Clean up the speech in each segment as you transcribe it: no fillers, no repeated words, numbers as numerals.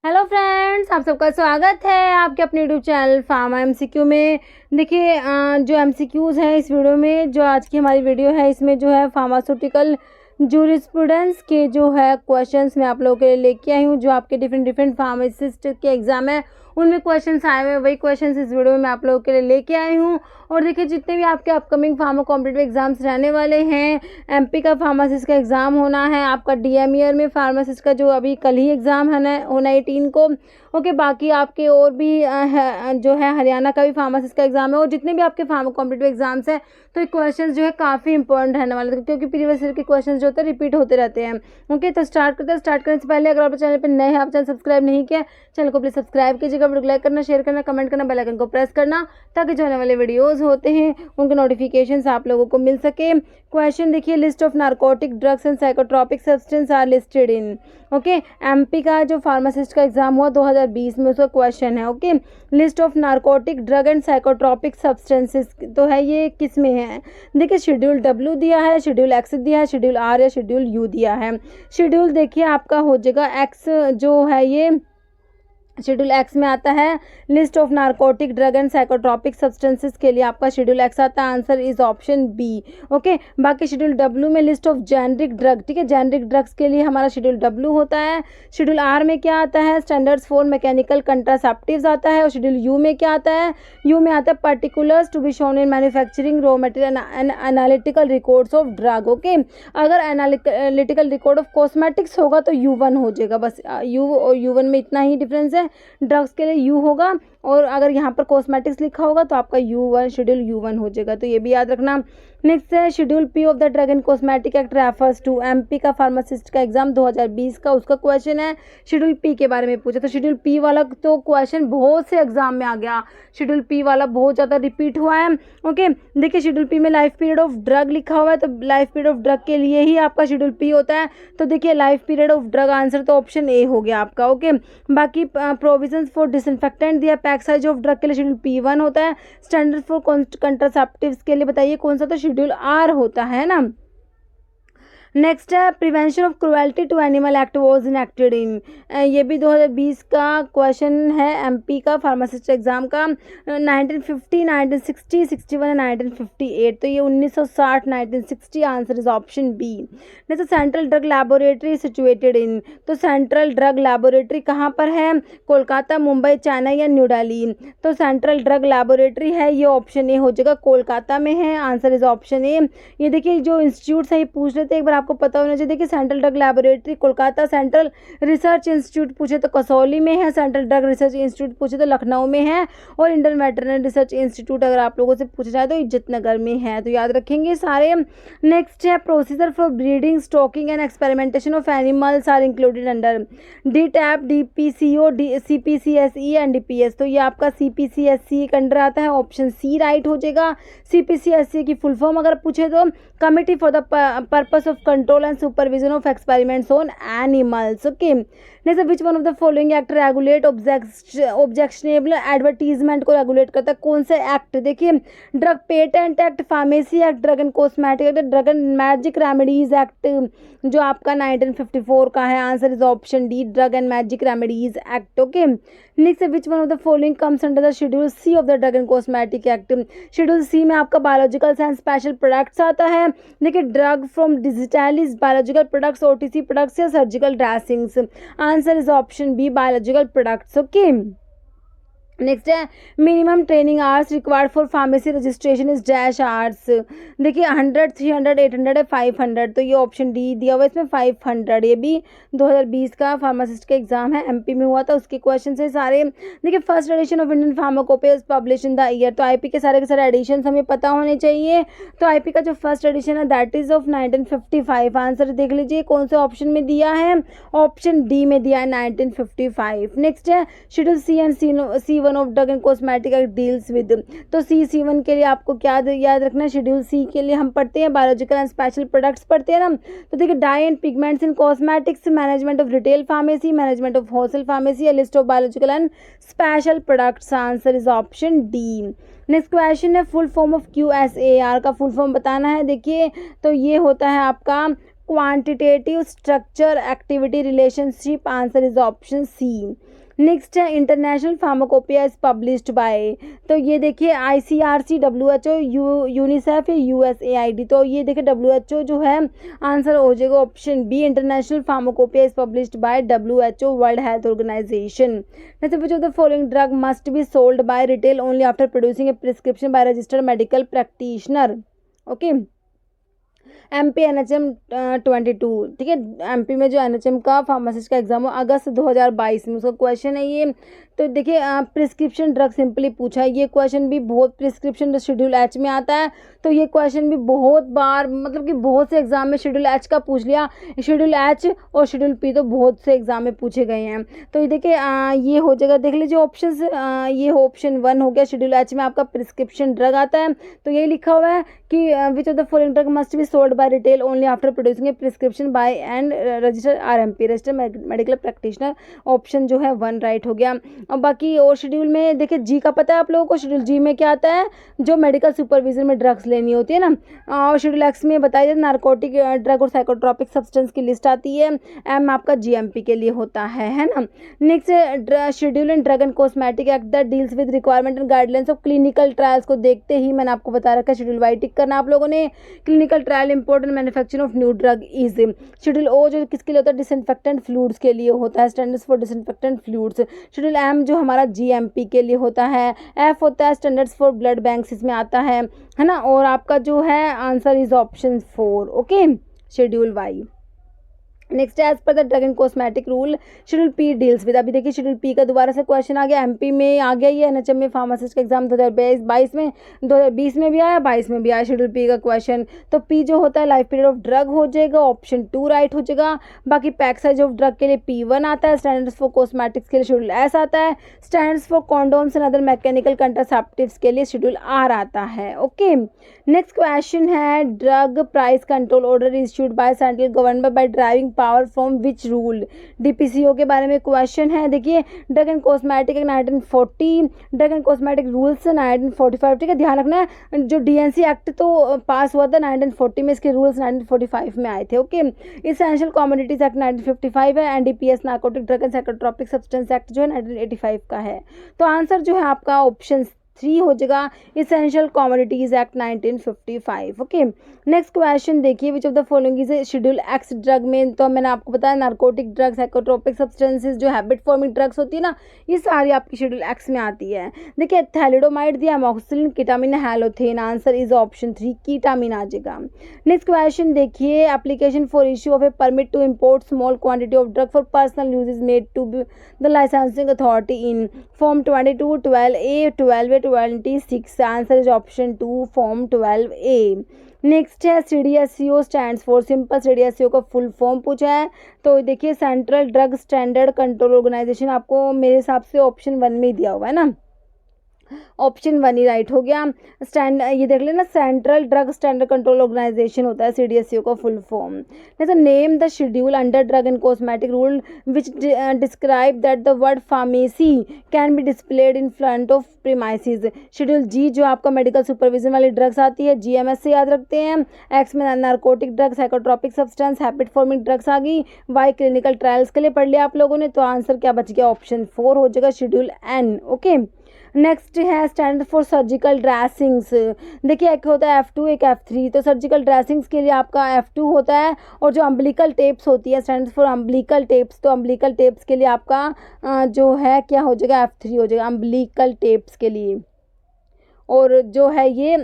Hello friends, आप सबका स्वागत है आपके अपने यूट्यूब चैनल फार्मा एमसीक्यू में। देखिए जो एमसीक्यूज़ हैं इस वीडियो में, जो आज की हमारी वीडियो है इसमें जो है फार्मास्यूटिकल जूरिस्प्रूडेंस के जो है क्वेश्चंस मैं आप लोगों के लिए लेके आई हूँ। जो आपके डिफरेंट फार्मासिस्ट के एग्जाम है उनमें क्वेश्चंस आए हुए, वही क्वेश्चंस इस वीडियो में मैं आप लोगों के लिए लेके आई हूँ। और देखिए जितने भी आपके अपकमिंग फार्मा कॉम्पिटिटिव एग्जाम्स रहने वाले हैं, एमपी का फार्मासिस्ट का एग्ज़ाम होना है, आपका डीएमईआर में फार्मासिस्ट का जो अभी कल ही एग्ज़ाम होना 18 को। ओके, बाकी आपके और भी जो है हरियाणा का भी फार्मासिस्ट का एग्ज़ाम है, और जितने भी आपके फार्मा कॉम्पिटिटिव एग्जाम्स हैं तो ये क्वेश्चंस जो है काफ़ी इंपॉर्टेंट रहने वाले हैं, क्योंकि प्रीवियस ईयर के क्वेश्चंस जो होते हैं रिपीट होते रहते हैं। ओके, तो स्टार्ट करते हैं। स्टार्ट करने से पहले अगर आप चैनल पर नए हैं, आप चैनल सब्सक्राइब नहीं किया, चैनल को प्लीज़ सब्सक्राइब कीजिएगा, वीडियो को लाइक करना, शेयर करना, कमेंट करना, बेल आइकन को प्रेस करना, ताकि जो आने वाले वीडियोज़ होते हैं उनके नोटिफिकेशंस आप लोगों को मिल सके। क्वेश्चन देखिए, list of narcotic drugs and psychotropic substance are listed in. Okay, MP का जो फार्मासिस्ट का एग्जाम हुआ 2020 में, उसका क्वेश्चन है। Okay, list of narcotic drug and psychotropic substances तो है, ये किस में है? देखिए शेड्यूल डब्ल्यू दिया है, शेड्यूल एक्स दिया है, शेड्यूल आर या शेड्यूल यू दिया है। शेड्यूल देखिए आपका हो जाएगा एक्स, जो है ये शेड्यूल एक्स में आता है। List of narcotic drug and psychotropic substances के लिए आपका शेड्यूल एक्स आता है। Answer is option B. Okay, बाकी शेड्यूल डब्ल्यू में लिस्ट ऑफ जेनरिक ड्रग, ठीक है, जेनरिक ड्रग्स के लिए हमारा शेड्यूल डब्ल्यू होता है। शेड्यूल आर में क्या आता है? स्टैंडर्ड्स फॉर मैकेनिकल कंट्रासेप्टिव्स आता है। और शेड्यूल यू में क्या आता है? यू में आता है particulars to be shown in manufacturing raw material and analytical records of drug. Okay, अगर एनालिटिकल रिकॉर्ड ऑफ कॉस्मेटिक्स होगा तो U1 हो जाएगा, बस यू और U1 में इतना ही डिफरेंस है। ड्रग्स के लिए यू होगा, और अगर यहाँ पर कॉस्मेटिक्स लिखा होगा तो आपका U1 शेड्यूल U1 हो जाएगा, तो ये भी याद रखना। नेक्स्ट है schedule P of the drug and cosmetic act refers to. MP का फार्मासिस्ट का एग्जाम 2020 का, उसका क्वेश्चन है शेड्यूल पी के बारे में पूछा। तो शेड्यूल पी वाला तो क्वेश्चन बहुत से एग्जाम में आ गया, शेड्यूल पी वाला बहुत ज़्यादा रिपीट हुआ है। ओके, देखिए शेड्यूल पी में लाइफ पीरियड ऑफ ड्रग लिखा हुआ है, तो लाइफ पीरियड ऑफ ड्रग के लिए ही आपका शेड्यूल पी होता है। तो देखिए life period of drug, answer तो ऑप्शन ए हो गया आपका। ओके, बाकी प्रोविजंस फॉर डिसइंफेक्टेंट दिया, पैक साइज ऑफ ड्रग के लिए शेड्यूल P1 होता है। स्टैंडर्ड फॉर कंट्रासेप्टिव्स के लिए बताइए कौन सा? तो शेड्यूल आर होता है ना। नेक्स्ट है prevention of cruelty to animal act was enacted in. ये भी 2020 का क्वेश्चन है एमपी का फार्मासिस्ट एग्जाम का। 1950, 1960, 61 एंड 1958, तो ये 1960, 1960। Answer is option B. Next central drug laboratory situated in. तो सेंट्रल ड्रग लैबोरेटरी कहाँ पर है? कोलकाता, मुंबई, चेन्नई या न्यू दिल्ली? तो सेंट्रल ड्रग लैबोरेटरी है, ये ऑप्शन ए हो जाएगा, कोलकाता में है। आंसर इज ऑप्शन ए। ये देखिए जो इंस्टीट्यूट है ये पूछ रहे थे, एक बार आपको पता होना चाहिए। देखिए central drug laboratory Kolkata, central research institute पूछे तो कसौली में है, सेंट्रल ड्रग रिसर्च इंस्टीट्यूट पूछे तो लखनऊ में है, और इंडियन वेटरनरी रिसर्च इंस्टीट्यूट अगर आप लोगों से पूछा जाए तो इज्जतनगर में है। तो याद रखेंगे सारे। नेक्स्ट है procedure for breeding, stocking and experimentation of animals are included under. DTAP, DPCO, CPCSE and DPS। तो ये आपका CPCSE के अंडर आता है, ऑप्शन सी राइट हो जाएगा। CPCSE की फुल फॉर्म अगर पूछे तो committee for the purpose of control and supervision of experiments on animals. Okay, next which one of the following act regulate objectionable advertisement को रेगुलेट करता है? कौन से एक्ट? देखिए drug patent act, pharmacy act, drug and cosmetic act, drug and magic remedies act, जो आपका 1954 का है। Answer is option D, drug and magic remedies act. Okay, next which one of the following comes under the schedule C of the drug and cosmetic act. Schedule C में आपका biologicals and special products आता है। देखिए drug from digitalis, biological products, OTC products या surgical dressings. Answer is option B, biological products. Okay, next है minimum training hours required for pharmacy registration is dash hours. देखिए 100, 300, 800 है, 500, तो ये option D दिया हुआ है इसमें 500। ये भी 2020 का फार्मासिस्ट का एग्जाम है, एमपी में हुआ था, उसके क्वेश्चन से सारे। देखिए first edition of Indian pharmacopoeia publish in the year. तो आईपी के सारे एडिशन हमें पता होने चाहिए। तो आईपी का जो फर्स्ट एडिशन है दैट इज ऑफ 1955। आंसर देख लीजिए कौन से ऑप्शन में दिया है, ऑप्शन डी में दिया है 1955। नेक्स्ट है schedule C and C1 of drug and cosmetic act deals with. तो C1 के लिए आपको क्या याद रखना है? शेड्यूल सी के लिए हम पढ़ते हैं बायोलॉजिकल एंड स्पेशल प्रोडक्ट्स पढ़ते हैं ना। तो देखिए dye and pigments in cosmetics, management of retail pharmacy, management of wholesale pharmacy या list of biological and special products. Answer is option D. Next question है फुल फॉर्म ऑफ QSAR का full form बताना है। देखिए तो ये होता है आपका quantitative structure activity relationship, answer is option C. Next है international pharmacopoeia is published by, तो ये देखिए ICRC, WHO, यूनिसेफ, USAID, तो ये देखिए WHO जो है आंसर हो जाएगा option B, international pharmacopoeia is published by WHO, world health organisation. Next पूछो the following drug must be sold by retail only after producing a prescription by registered medical practitioner. Okay, MP NHM 22, ठीक है, MP में जो NHM का pharmacist का exam हो अगस्त 2022 में, उसका क्वेश्चन है ये। तो देखिए प्रिस्क्रिप्शन ड्रग सिंपली पूछा है, ये क्वेश्चन भी बहुत प्रिस्क्रिप्शन शेड्यूल H में आता है, तो ये क्वेश्चन भी बहुत बार मतलब कि बहुत से एग्जाम में शेड्यूल H का पूछ लिया, शेड्यूल H और शेड्यूल P तो बहुत से एग्जाम में पूछे गए हैं। तो ये देखिए ये हो जाएगा, देख लीजिए ऑप्शन, ये ऑप्शन 1 हो गया, शेड्यूल H में आपका प्रिस्क्रिप्शन ड्रग आता है, तो यही लिखा हुआ है कि which of the following drug must be sold by retail only after producing a prescription by and registered RMP, registered medical practitioner, option जो है 1 राइट हो गया। और बाकी और शेड्यूल में देखिए जी का पता है आप लोगों को, शेड्यूल जी में क्या आता है, जो मेडिकल सुपरविजन में ड्रग्स लेनी होती है ना, और शेड्यूल एक्स में बताया जाए नारकोटिक ड्रग और साइकोट्रॉपिक सब्सटेंस की लिस्ट आती है, एम आपका GMP के लिए होता है ना। Next schedule in drug and cosmetic act that deals with requirement and guidelines of clinical trials को देखते ही मैंने आपको बता रखा है शेड्यूल वाई टिक करना आप लोगों ने। Clinical trial important manufacturing of new drug is. Schedule O जो किसके लिए होता है, डिसइंफेक्टेंट फ्लूइड्स के लिए होता है, standards for disinfectant fluids. Schedule M जो हमारा GMP के लिए होता है। एफ होता है स्टैंडर्ड्स फॉर ब्लड बैंक्स, इसमें आता है ना। और आपका जो है answer is option 4। Okay, schedule Y. Next as per the drug and cosmetic rule schedule P deals with, अभी देखिए शेड्यूल पी का दोबारा से क्वेश्चन आ गया, MP में आ गया, ये NHM में फार्मासिस्ट का एग्जाम 2022 में 2020 में भी आया, 22 में भी आया शेड्यूल पी का क्वेश्चन। तो पी जो होता है लाइफ पीरियड ऑफ ड्रग हो जाएगा, ऑप्शन 2 राइट हो जाएगा। बाकी पैक साइज ऑफ ड्रग के लिए P1 आता है, स्टैंडर्ड्स फॉर कॉस्मेटिक्स के लिए शेड्यूल एस आता है, standards for condoms and other mechanical contraceptives के लिए शेड्यूल आर आता है। ओके, नेक्स्ट क्वेश्चन है drug price control order issued by central government by driving power from which rule, DPCO के बारे में क्वेश्चन है। देखिए drug and cosmetic 1940, drug and cosmetic rules 1945, ठीक है, ध्यान रखना है जो DNC एक्ट तो पास हुआ था 1940 में, इसके रूल्स 1945 में आए थे। ओके, इसेंशियल कमोडिटीज एक्ट 1955 है, NDPS narcotic drug and psychotropic substance act जो है 1985 का है। तो आंसर जो है आपका ऑप्शन 3 हो जाएगा, essential commodities act 1955। Okay, next question देखिए which of the following is schedule X drug में, तो मैंने आपको बताया नार्कोटिक ड्रग्स, साइकोट्रोपिक सब्सटेंसेस, जो हैबिट फॉर्मिंग ड्रग्स होती है ना, ये सारी आपकी शेड्यूल एक्स में आती है। देखिए थैलिडोमाइड दिया, amoxicillin, ketamine, halothane, answer is option 3 ketamine आ जाएगा। नेक्स्ट क्वेश्चन देखिए application for issue of a permit to import small quantity of drug for personal use is made to the licensing authority in form 22, 12A, 12A, 26, answer is option 2 form 12A। Next है CDSCO stands for, simple CDSCO का full form पूछा है, तो देखिए central drug standard control organisation, आपको मेरे हिसाब से ऑप्शन 1 में ही दिया हुआ है ना, ऑप्शन 1 ही राइट हो गया। स्टैंड ये देख लेना, central drug standard control organisation होता है CDSCO का फुल फॉर्म। जैसे name the schedule under drug and cosmetic rule which describe that the word pharmacy can be displayed in front of premises. Schedule G जो आपका medical supervision वाली drugs आती है, GMS से याद रखते हैं। एक्स में narcotic drug, psychotropic substance, habit forming drugs आ गई। वाई क्लिनिकल ट्रायल्स के लिए पढ़ लिया आप लोगों ने, तो आंसर क्या बच गया, ऑप्शन 4 हो जाएगा, शेड्यूल N। ओके, नेक्स्ट है स्टैंडर्ड फॉर सर्जिकल ड्रेसिंग्स। देखिए एक होता है F2, एक F3, तो सर्जिकल ड्रेसिंग्स के लिए आपका F2 होता है, और जो अम्बिलिकल टेप्स होती है स्टैंडर्ड फॉर अम्बिलिकल टेप्स, तो अम्बिलिकल टेप्स के लिए आपका जो है क्या हो जाएगा, F3 हो जाएगा अम्बिलिकल टेप्स के लिए। और जो है ये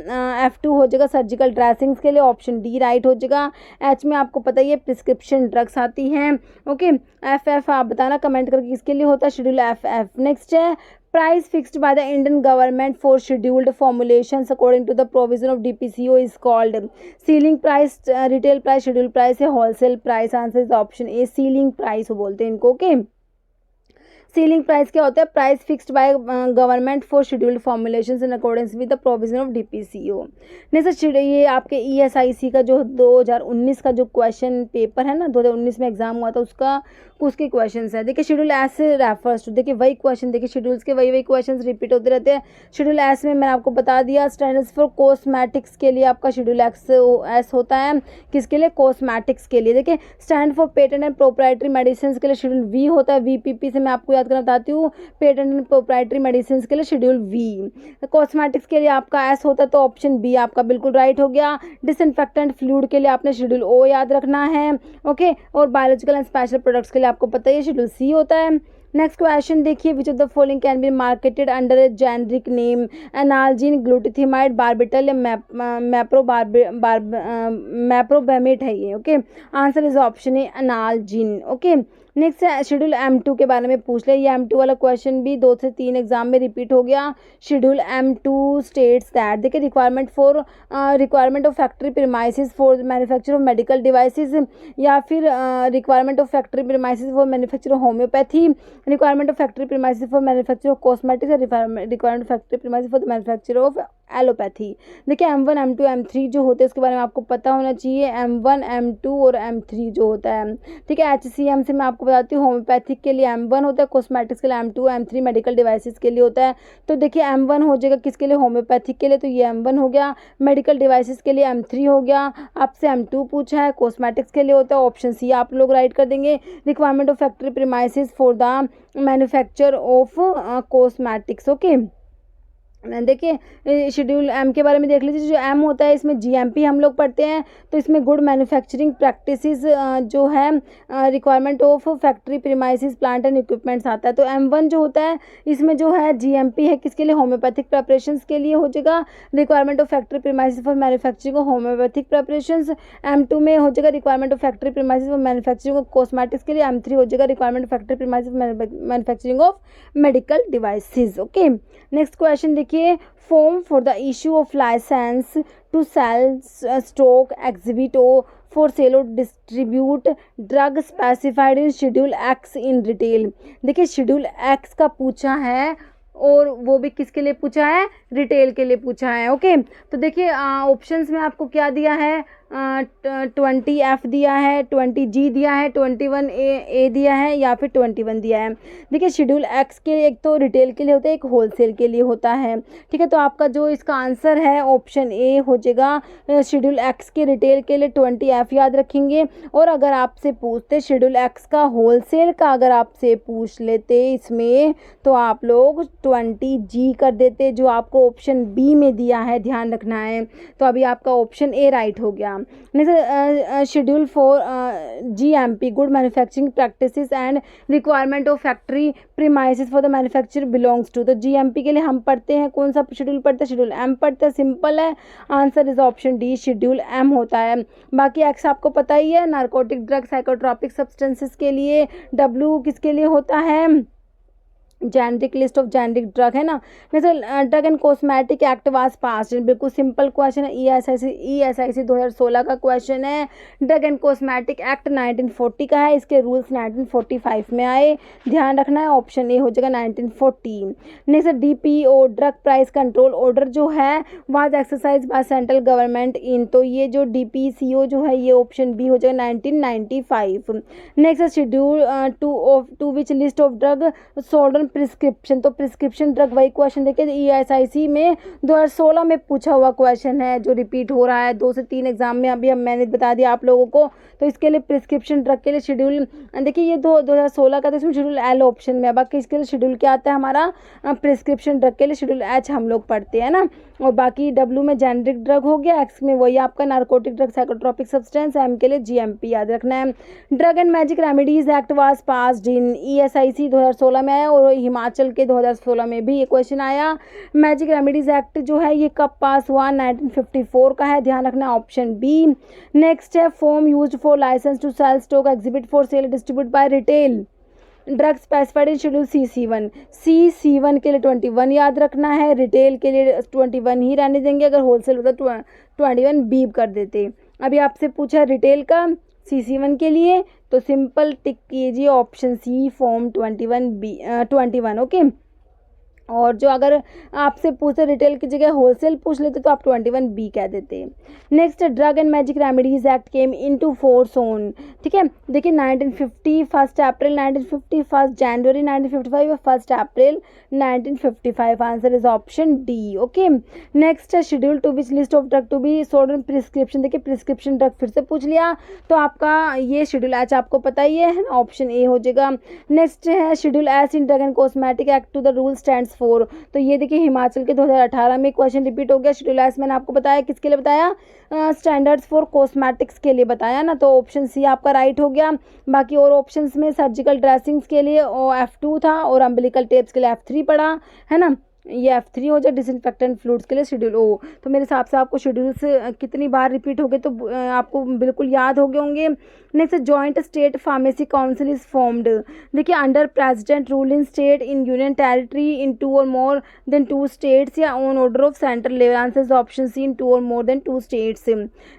F2 हो जाएगा सर्जिकल ड्रेसिंग्स के लिए, ऑप्शन डी राइट हो जाएगा। H में आपको पता ही है प्रिस्क्रिप्शन ड्रग्स आती हैं। ओके, FF आप बताना कमेंट करके किसके लिए होता है, शेड्यूल FF। नेक्स्ट है price fixed by the Indian government for scheduled formulations according to the provision of DPCO is called ceiling price, retail price, schedule price या wholesale price, answer is option A ceiling price बोलते हैं इनको। Okay, ceiling price क्या होता है? Price fixed by government for scheduled formulations in accordance with the provision of DPCO. नहीं sir, ये आपके ईएसआईसी का जो 2019 का जो क्वेश्चन पेपर है ना, 2019 में एग्जाम हुआ था उसके क्वेश्चंस है। देखिए शेड्यूल एस रेफर्स टू, देखिए वही क्वेश्चन, देखिए शेड्यूल्स के वही क्वेश्चंस रिपीट होते रहते हैं। शेड्यूल एस में मैंने आपको बता दिया, स्टैंडर्ड्स फॉर कॉस्मेटिक्स के लिए आपका शेड्यूल एस होता है। किसके लिए? कॉस्मेटिक्स के लिए। देखिए stand for patent and proprietary medicine के लिए शेड्यूल वी होता है। वीपीपी से मैं आपको याद करना बताती हूँ, पेटेंट एंड प्रोप्राइटरी मेडिसिन के लिए शेड्यूल वी। कॉस्मेटिक्स के लिए आपका एस होता है, तो ऑप्शन बी आपका बिल्कुल राइट हो गया। डिसइंफेक्टेंट फ्लूइड के लिए आपने शेड्यूल ओ याद रखना है, ओके। और बायोलॉजिकल एंड स्पेशल प्रोडक्ट्स के लिए आपको पता है शेड्यूल सी होता है। नेक्स्ट क्वेश्चन देखिए, which of the following can be marketed under a generic name? Analgin, glutathionide, barbital या मैप्रोबेमेट है ये, okay. Answer is option A analgin, okay. Next है शेड्यूल M2 के बारे में पूछ ले। ये M2 वाला क्वेश्चन भी 2 से 3 एग्जाम में रिपीट हो गया। शेड्यूल M2 स्टेट्स दैट, देखिए requirement of factory premises for manufacture of medical devices, या फिर requirement of factory premises for manufacture of homeopathy, requirement of factory premises for manufacture of cosmetics, requirement of factory premises for the manufacture of allopathy. देखिए M1 M2 M3 जो होते हैं उसके बारे में आपको पता होना चाहिए। M1 M2 और M3 जो होता है, ठीक है। HCM से मैं आपको बताती हूँ, होम्योपैथिक के लिए M1 होता है, कॉस्मेटिक्स के लिए M2, M3 मेडिकल डिवाइसेस के लिए होता है। तो देखिए M1 हो जाएगा किसके लिए? होम्योपैथिक के लिए, तो ये M1 हो गया। मेडिकल डिवाइसेस के लिए M3 हो गया। आपसे M2 पूछा है, कॉस्मेटिक्स के लिए होता है, ऑप्शन सी आप लोग राइट कर देंगे। Requirement of factory premises for the manufacture of cosmetics, okay. देखिए शेड्यूल एम के बारे में देख लीजिए। जो एम होता है इसमें जीएमपी हम लोग पढ़ते हैं, तो इसमें गुड मैन्युफैक्चरिंग प्रैक्टिसेस जो है, requirement of factory premises plant and equipments आता है। तो M1 जो होता है इसमें जो है जीएमपी है, किसके लिए? होम्योपैथिक प्रेपरेशंस के लिए हो जाएगा। Requirement of factory premises for manufacturing of homoeopathic preparations. M2 में हो जाएगा requirement of factory premises for manufacturing of cosmetics के लिए। M3 हो जाएगा requirement of factory premises manufacturing of medical devices, okay. Next question देखिए, form for the issue of licence to cell, stock, exhibit or for sale or distribute drug specified in schedule X in retail. देखिए schedule X का पूछा है और वो भी किसके लिए पूछा है? रिटेल के लिए पूछा है, ओके। तो देखिए ऑप्शंस में आपको क्या दिया है? 20F दिया है, 20G दिया है, 21A दिया है, या फिर 21 दिया है। देखिए शेड्यूल एक्स के एक तो रिटेल के लिए होता है, एक होलसेल के लिए होता है, ठीक है। तो आपका जो इसका आंसर है ऑप्शन ए हो जाएगा। शेड्यूल एक्स के रिटेल के लिए 20F याद रखेंगे। और अगर आपसे पूछते शेड्यूल एक्स का होलसेल का अगर आपसे पूछ लेते इसमें, तो आप लोग 20G कर देते, जो आपको ऑप्शन बी में दिया है, ध्यान रखना है। तो अभी आपका ऑप्शन ए राइट हो गया। Schedule for GMP, good manufacturing practices and requirement of factory premises for the manufacture belongs to. तो GMP के लिए हम पढ़ते हैं, कौन सा शेड्यूल पढ़ते हैं? शेड्यूल M पढ़ते हैं, सिंपल है। Answer is option D, schedule M होता है। बाकी एक्स आपको पता ही है, नार्कोटिक ड्रग, साइकोट्रॉपिक सब्सटेंसेस के लिए। W किसके लिए होता है? Generic list of generic drug है ना। जैसे drug and cosmetic act was passed, बिल्कुल सिंपल क्वेश्चन है। ESIC 2016 का क्वेश्चन है। ड्रग एंड कॉस्मेटिक एक्ट 1940 का है, इसके रूल्स 1945 में आए, ध्यान रखना है। ऑप्शन ए हो जाएगा 1940। Next DPO, drug price control order जो है was exercise by central government in, तो ये जो DPCO जो है ये ऑप्शन बी हो जाएगा 1995। Next schedule to which list of drug sold prescription, तो प्रिस्क्रिप्शन ड्रग वही क्वेश्चन देखिए ESIC में 2016 में पूछा हुआ क्वेश्चन है, जो रिपीट हो रहा है 2 से 3 एग्जाम में। अभी मैंने बता दिया आप लोगों को। तो इसके लिए प्रिस्क्रिप्शन ड्रग के लिए शेड्यूल देखिए ये 2016 का, तो इसमें शेड्यूल L ऑप्शन में। बाकी इसके लिए शेड्यूल क्या आता है हमारा? प्रिस्क्रिप्शन ड्रग के लिए शेड्यूल H हम लोग पढ़ते हैं ना। और बाकी W में जेनरिक ड्रग हो गया, X में वही आपका narcotic drug, psychotropic substance, M के लिए GMP याद रखना है। Drug and magic remedies act was passed in, ESIC 2016 में आया, और हिमाचल के 2016 में भी ये क्वेश्चन आया। मैजिक रेमेडीज एक्ट जो है ये कब पास हुआ? 1954 का है, ध्यान रखना, ऑप्शन बी। नेक्स्ट है form used for licence to cell, stock, exhibit for sale, distribute by retail drug specified in schedule C1 के लिए 21 याद रखना है। रिटेल के लिए 21 ही रहने देंगे, अगर होलसेल होता 21 बीप कर देते। अभी आपसे पूछा रिटेल का CC1 के लिए तो सिंपल टिक कीजिए option C form 21B 21। Okay, और जो अगर आपसे पूछते रिटेल की जगह होलसेल पूछ लेते तो आप 21B कह देते। Next, drug and magic remedies act came into force on, ठीक है, देखिए 1950, 1 अप्रैल 1950, 1 जनवरी 1955 और 1 अप्रैल 1955। Answer is option D. Okay, next, schedule to which list of drug to be sold in prescription, देखिए प्रिस्क्रिप्शन ड्रग फिर से पूछ लिया तो आपका ये शेड्यूल एच आपको पता ही है, ऑप्शन ए हो जाएगा। नेक्स्ट है schedule S in drug and cosmetic act to the rule stands for, तो ये देखिए हिमाचल के 2018 में क्वेश्चन रिपीट हो गया। शेड्यूल एस मैंने आपको बताया किसके लिए बताया, स्टैंडर्ड्स फॉर कॉस्मेटिक्स के लिए बताया ना, तो ऑप्शन सी आपका राइट हो गया। बाकी और ऑप्शंस में सर्जिकल ड्रेसिंग्स के लिए F2 था और अम्बिलिकल टेप्स के लिए F3 पड़ा है ना, ये F3 हो जाए। डिसइंफेक्टेंट फ्लूइड्स के लिए शेड्यूल ओ। तो मेरे हिसाब से आपको शेड्यूल्स कितनी बार रिपीट हो गए तो आपको बिल्कुल याद हो गए होंगे। Next, joint state pharmacy council is formed, देखिए under president rule in state in union territory in 2 और मोर देन 2 स्टेट्स या on order of central level. Answer is option C in 2 और मोर देन 2 स्टेट्स।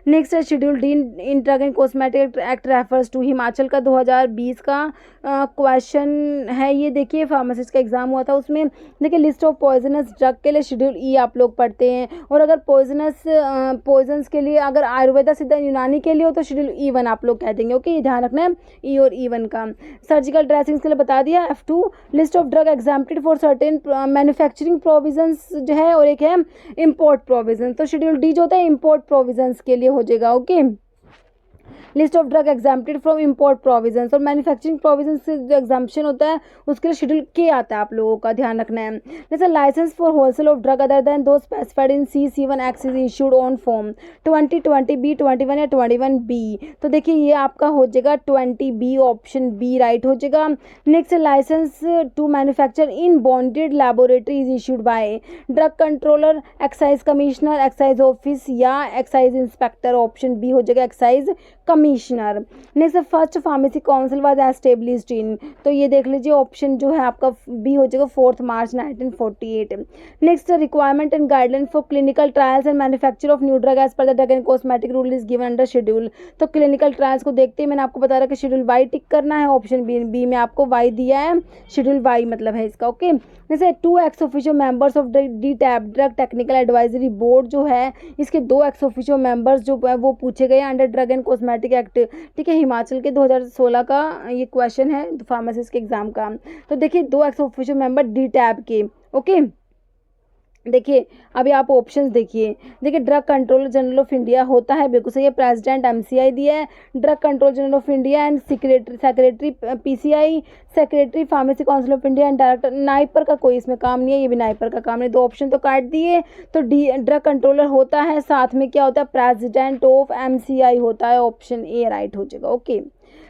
नेक्स्ट है schedule D in drug and cosmetic act refers to, Himachal का 2020 का question है ये, देखिए pharmacist का एग्जाम हुआ था उसमें। देखिए लिस्ट ऑफ पॉइजनस ड्रग के लिए शेड्यूल ई आप लोग पढ़ते हैं, और अगर पॉइजन्स के लिए अगर आयुर्वेदा सिद्ध यूनानी के लिए हो तो शेड्यूल E1 आप लोग कह देंगे। ओके, ये ध्यान रखना है ई और E1 का। सर्जिकल ड्रेसिंग्स के लिए बता दिया F2। List of drug exempted for certain manufacturing provisions जो है, और एक है इम्पोर्ट प्रोविजन, तो शेड्यूल डी जो होता है इम्पोर्ट प्रोविजंस के लिए हो जाएगा। Okay, list of drug exempted from import provisions, और मैन्युफैक्चरिंग प्रोविजंस से जो एग्जाम्पशन होता है उसके लिए शेड्यूल के आता है, आप लोगों का ध्यान रखना है। जैसे licence for wholesale of drug other than those specified in C1 act is issued on form 2020B 21 या 21B, तो देखिए ये आपका हो जाएगा 20B, ऑप्शन बी राइट हो जाएगा। Next, licence to manufacture in bonded laboratory is issued by drug controller, excise commissioner, excise office या एक्साइज इंस्पेक्टर, ऑप्शन बी हो जाएगा excise commissioner. Next, first pharmacy council was established in, तो ये देख लीजिए option जो है आपका बी हो जाएगा 4 मार्च 1948। Next, requirement and guideline for clinical trials and manufacture of new drug as per the drug and cosmetic rule is given under schedule, तो क्लिनिकल ट्रायल्स को देखते ही मैंने आपको बता रहा कि शेड्यूल वाई टिक करना है, ऑप्शन बी में आपको वाई दिया है, शेड्यूल वाई मतलब है इसका। ओके, जैसे 2 ex officio members of D tap drug technical advisory board जो है, इसके 2 एक्स ऑफिशियो मेंबर्स जो है वो पूछे गए under drug and cosmetic act, ठीक है, हिमाचल के 2016 का ये क्वेश्चन है फार्मासिस्ट के एग्जाम का। तो देखिए 2 ex officio member D tap के। ओके, देखिए अभी आप ऑप्शंस देखिए, देखिए drug controller general of India होता है, बिल्कुल सही है, प्रेसिडेंट MCI दिया है, drug control general of India and secretary PCI, secretary pharmacy council of India and director. NIPER का कोई इसमें काम नहीं है, ये भी नाइपर का काम नहीं, 2 ऑप्शन तो काट दिए। तो ड्रग कंट्रोलर होता है, साथ में क्या होता है, प्रेसिडेंट ऑफ MCI होता है, ऑप्शन ए राइट हो जाएगा। ओके,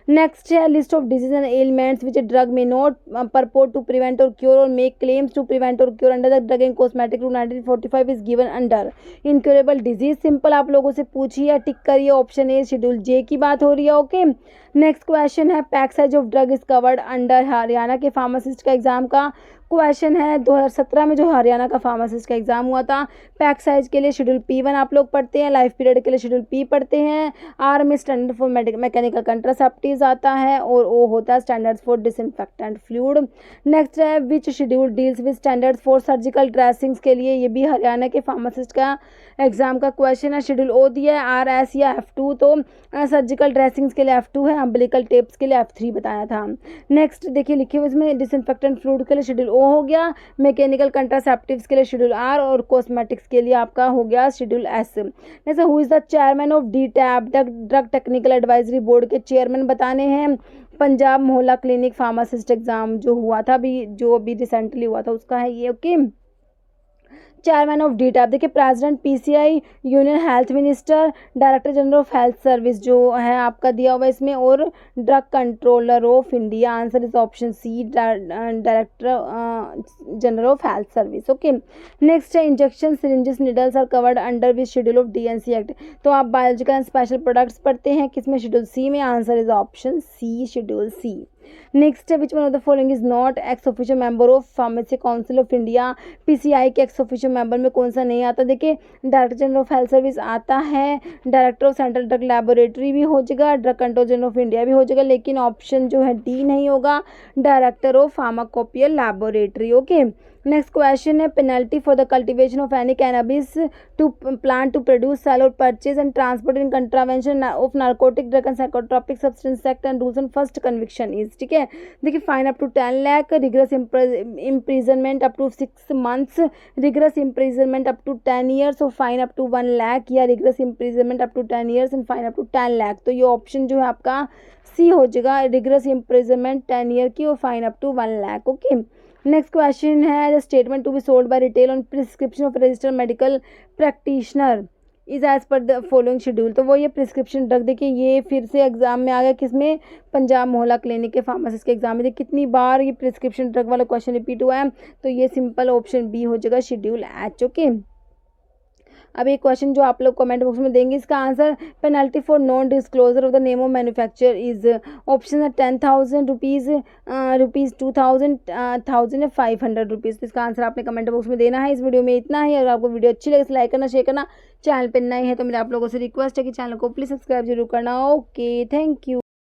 नेक्स्ट है list of disease and elements which drug में नॉट परपोर्ट टू प्रिवेंट और क्योर और मेक क्लेम्स टू प्रिवेंट और cure under the drug and cosmetic rule 1945 is given under incurable disease. Simple आप लोगों से पूछिए या टिक करिए, ऑप्शन ए शेड्यूल जे की बात हो रही है। ओके, नेक्स्ट क्वेश्चन है pack size of drug is covered under, Haryana के फार्मासिस्ट का एग्जाम का क्वेश्चन है 2017 में जो हरियाणा का फार्मासिस्ट का एग्जाम हुआ था। पैक साइज के लिए शेड्यूल P1 आप लोग पढ़ते हैं, लाइफ पीरियड के लिए शेड्यूल P पढ़ते हैं, आर में स्टैंडर्ड फॉर मैकेनिकल कंट्रासेप्टिव्स आता है, और ओ होता है standards for disinfectant fluid. Next है which schedule deals with standards for surgical dressings के लिए, ये भी हरियाणा के फार्मासिस्ट का एग्जाम का क्वेश्चन है, शेड्यूल ओ दिया है RS या F2, तो सर्जिकल ड्रेसिंग्स के लिए F2 है, अम्बिलिकल टेप्स के लिए F3 बताया था। नेक्स्ट देखिए लिखे हुए इसमें डिसइंफेक्टेंट फ्लूइड के लिए शेड्यूल ओ हो गया, मैकेनिकल कंट्रासेप्टिव्स के लिए शेड्यूल R, और कॉस्मेटिक्स के लिए आपका हो गया शेड्यूल S। जैसे who is the chairman of D tap drug technical advisory board के चेयरमैन बताने हैं। पंजाब मोहल्ला क्लिनिक फार्मासिस्ट एग्जाम जो हुआ था अभी, जो अभी रिसेंटली हुआ था उसका है ये। Okay, chairman of D TAB देखिए president PCI, union health minister, director general of health service जो है आपका दिया हुआ इसमें, और drug controller of India. Answer is option C, director general of health service. Okay, next है injection syringes needles are covered under which schedule of DNC act, तो आप बायोलॉजिकल एंड स्पेशल प्रोडक्ट्स पढ़ते हैं किसमें, शेड्यूल C में। Answer is option C, schedule C। Next है, which one of the following is not x official member of pharmacy council of India. PCI के x official member में कौन सा नहीं आता? देखिए, director general of health service आता है, director of central drug laboratory भी हो जाएगा, drug control general of India भी हो जाएगा, लेकिन ऑप्शन जो है डी नहीं होगा, director of pharmacopoeial laboratory. Okay, next question है, penalty for the cultivation of any cannabis to plant to produce sell और purchase and transport in contravention of narcotic drug and psychotropic substance act and rules and first conviction is. ठीक है, देखिए, fine up to 10 lakh, rigorous imprisonment up to 6 months, rigorous imprisonment up to 10 years और fine up to 1 lakh, या rigorous imprisonment up to 10 years and fine up to 10 lakh. तो ये option जो है आपका सी हो जाएगा, रिगरस इम्प्रिजनमेंट 10 ईयर की और fine up to 1 lakh. Okay, next question है, the statement to be sold by retail on prescription of registered medical practitioner is as per the following schedule. तो वो ये प्रिस्क्रिप्शन ड्रग, देखिए ये फिर से एग्जाम में आ गया, किसमें? पंजाब मोहल्ला क्लिनिक के फार्मासिस्ट के एग्जाम में। देखिए कितनी बार ये प्रिस्क्रिप्शन ड्रग वाला क्वेश्चन रिपीट हुआ है, तो ये सिंपल ऑप्शन बी हो जाएगा, शेड्यूल एच। ओके, अब एक क्वेश्चन जो आप लोग कमेंट बॉक्स में देंगे, इसका answer, penalty for non disclosure of the name of manufacture is. Option है 10,000 रुपीज़, रुपीज़ 2,000, 1,000 या 500 रुपीज़। तो इसका आंसर आपने कमेंट बॉक्स में देना है। इस वीडियो में इतना ही। अगर आपको वीडियो अच्छी लगे तो लाइक करना, शेयर करना, चैनल पर नए हैं तो मेरा आप लोगों से रिक्वेस्ट है कि चैनल को प्लीज़ सब्सक्राइब जरूर करना। Okay, thank you.